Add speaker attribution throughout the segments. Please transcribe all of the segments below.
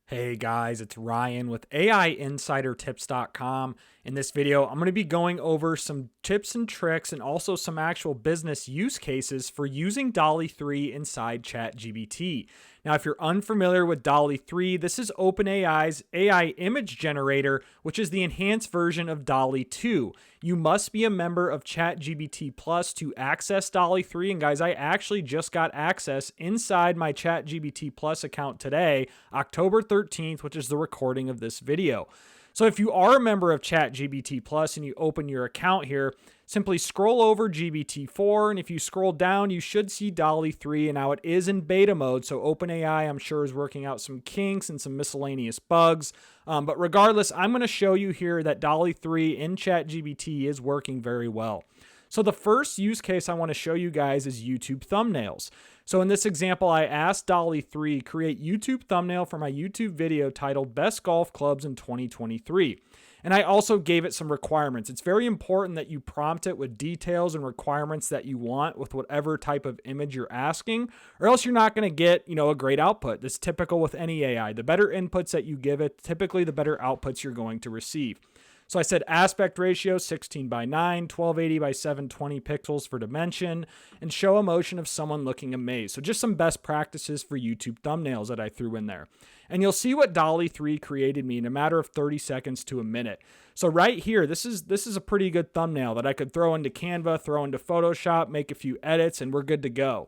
Speaker 1: Hey guys, it's Ryan with AIinsidertips.com. In this video, I'm going to be going over some tips and tricks and also some actual business use cases for using DALL-E 3 inside ChatGPT. Now, if you're unfamiliar with DALL-E 3, this is OpenAI's AI image generator, which is the enhanced version of DALL-E 2. You must be a member of ChatGPT Plus to access DALL-E 3. And guys, I actually just got access inside my ChatGPT Plus account today, October 13th, which is the recording of this video. So if you are a member of ChatGPT Plus and you open your account here, simply scroll over GPT-4, and if you scroll down, you should see DALL-E 3, and now it is in beta mode, so OpenAI, I'm sure, is working out some kinks and some miscellaneous bugs. But regardless, I'm going to show you here that DALL-E 3 in ChatGPT is working very well. So the first use case I want to show you guys is YouTube thumbnails. So in this example, I asked DALL-E 3 create YouTube thumbnail for my YouTube video titled Best Golf Clubs in 2023. And I also gave it some requirements. It's very important that you prompt it with details and requirements that you want with whatever type of image you're asking, or else you're not going to get, a great output. That's typical with any AI. The better inputs that you give it, typically the better outputs you're going to receive. So I said aspect ratio 16 by 9, 1280 by 720 pixels for dimension, and show emotion of someone looking amazed. So just some best practices for YouTube thumbnails that I threw in there. And you'll see what DALL-E 3 created me in a matter of 30 seconds to a minute. So right here, this is a pretty good thumbnail that I could throw into Canva, throw into Photoshop, make a few edits, and we're good to go.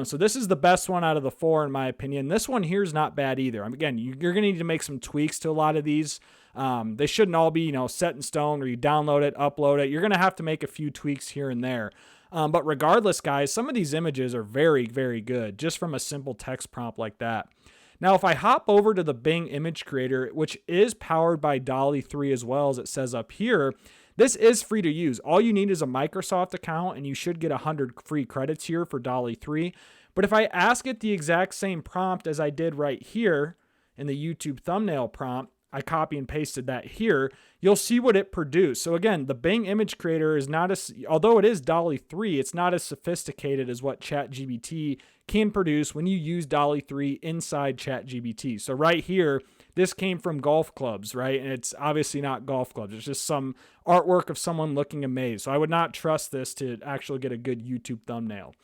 Speaker 1: So this is the best one out of the four, in my opinion. This one here is not bad either. Again, you're going to need to make some tweaks to a lot of these. They shouldn't all be, set in stone, or you download it, upload it. You're going to have to make a few tweaks here and there. But regardless, guys, some of these images are very, very good just from a simple text prompt like that. Now, if I hop over to the Bing image creator, which is powered by DALL-E 3 as well, as it says up here, this is free to use. All you need is a Microsoft account, and you should get 100 free credits here for DALL-E 3. But if I ask it the exact same prompt as I did right here in the YouTube thumbnail prompt, I copy and pasted that here, you'll see what it produced. So again, the Bing image creator is not although it is DALL-E 3, it's not as sophisticated as what ChatGPT can produce when you use DALL-E 3 inside ChatGPT. So right here, this came from golf clubs, right? And it's obviously not golf clubs. It's just some artwork of someone looking amazed. So I would not trust this to actually get a good YouTube thumbnail.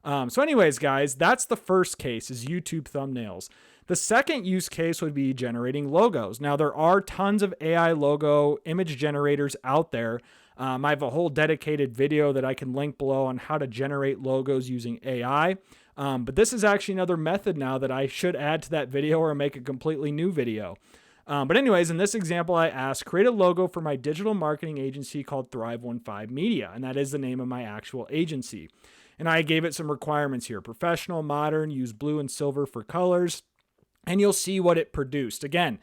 Speaker 1: So anyways, guys, that's the first case, is YouTube thumbnails. The second use case would be generating logos. Now, there are tons of AI logo image generators out there. I have a whole dedicated video that I can link below on how to generate logos using AI. But this is actually another method now that I should add to that video or make a completely new video. But anyways, in this example, I asked, create a logo for my digital marketing agency called Thrive15 Media. And that is the name of my actual agency. And I gave it some requirements here: professional, modern, use blue and silver for colors. And you'll see what it produced. Again,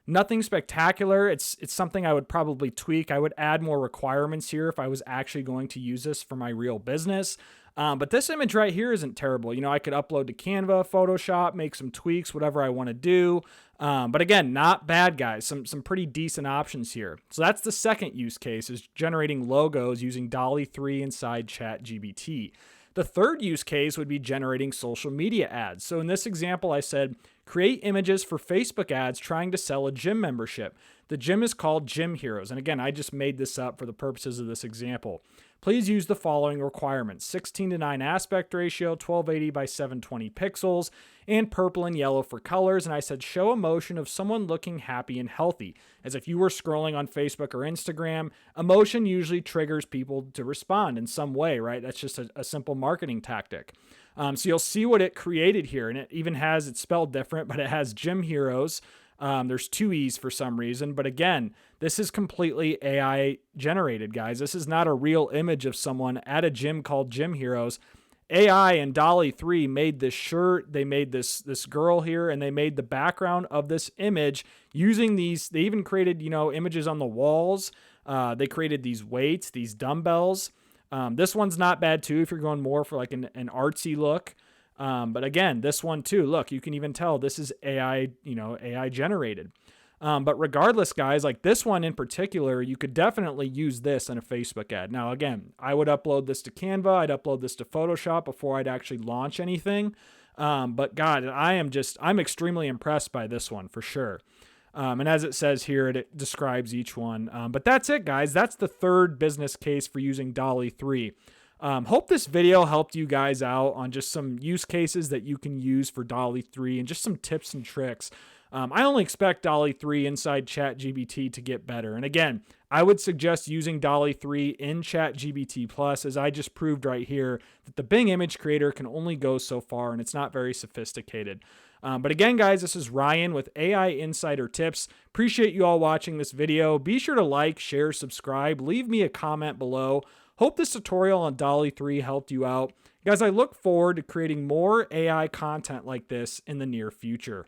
Speaker 1: nothing spectacular. It's something I would probably tweak. I would add more requirements here if I was actually going to use this for my real business. But this image right here isn't terrible. I could upload to Canva, Photoshop, make some tweaks, whatever I want to do. But again, not bad, guys. Some pretty decent options here. So that's the second use case, is generating logos using DALL-E 3 inside ChatGPT. The third use case would be generating social media ads. So in this example, I said, create images for Facebook ads trying to sell a gym membership. The gym is called Gym Heroes. And again, I just made this up for the purposes of this example. Please use the following requirements: 16 to 9 aspect ratio, 1280 by 720 pixels, and purple and yellow for colors. And I said, show emotion of someone looking happy and healthy. As if you were scrolling on Facebook or Instagram, emotion usually triggers people to respond in some way, right? That's just a simple marketing tactic. So you'll see what it created here. And it even has, it's spelled different, but it has Gym Heroes. There's two E's for some reason. But again, this is completely AI generated, guys. This is not a real image of someone at a gym called Gym Heroes. AI and DALL-E 3 made this shirt, they made this girl here, and they made the background of this image using these. They even created, images on the walls. They created these weights, these dumbbells. This one's not bad too if you're going more for like an artsy look. But again, this one too, look, you can even tell this is AI, AI generated. But regardless, guys, like this one in particular, you could definitely use this in a Facebook ad. Now, again, I would upload this to Canva. I'd upload this to Photoshop before I'd actually launch anything. But God, I'm extremely impressed by this one for sure. And as it says here, it describes each one. But that's it, guys. That's the third business case for using DALL-E 3. Hope this video helped you guys out on just some use cases that you can use for DALL-E 3 and just some tips and tricks. I only expect DALL-E 3 inside ChatGPT to get better. And again, I would suggest using DALL-E 3 in ChatGPT Plus, as I just proved right here that the Bing image creator can only go so far and it's not very sophisticated. But again, guys, this is Ryan with AI Insider Tips. Appreciate you all watching this video. Be sure to like, share, subscribe, leave me a comment below. Hope this tutorial on DALL-E 3 helped you out. Guys, I look forward to creating more AI content like this in the near future.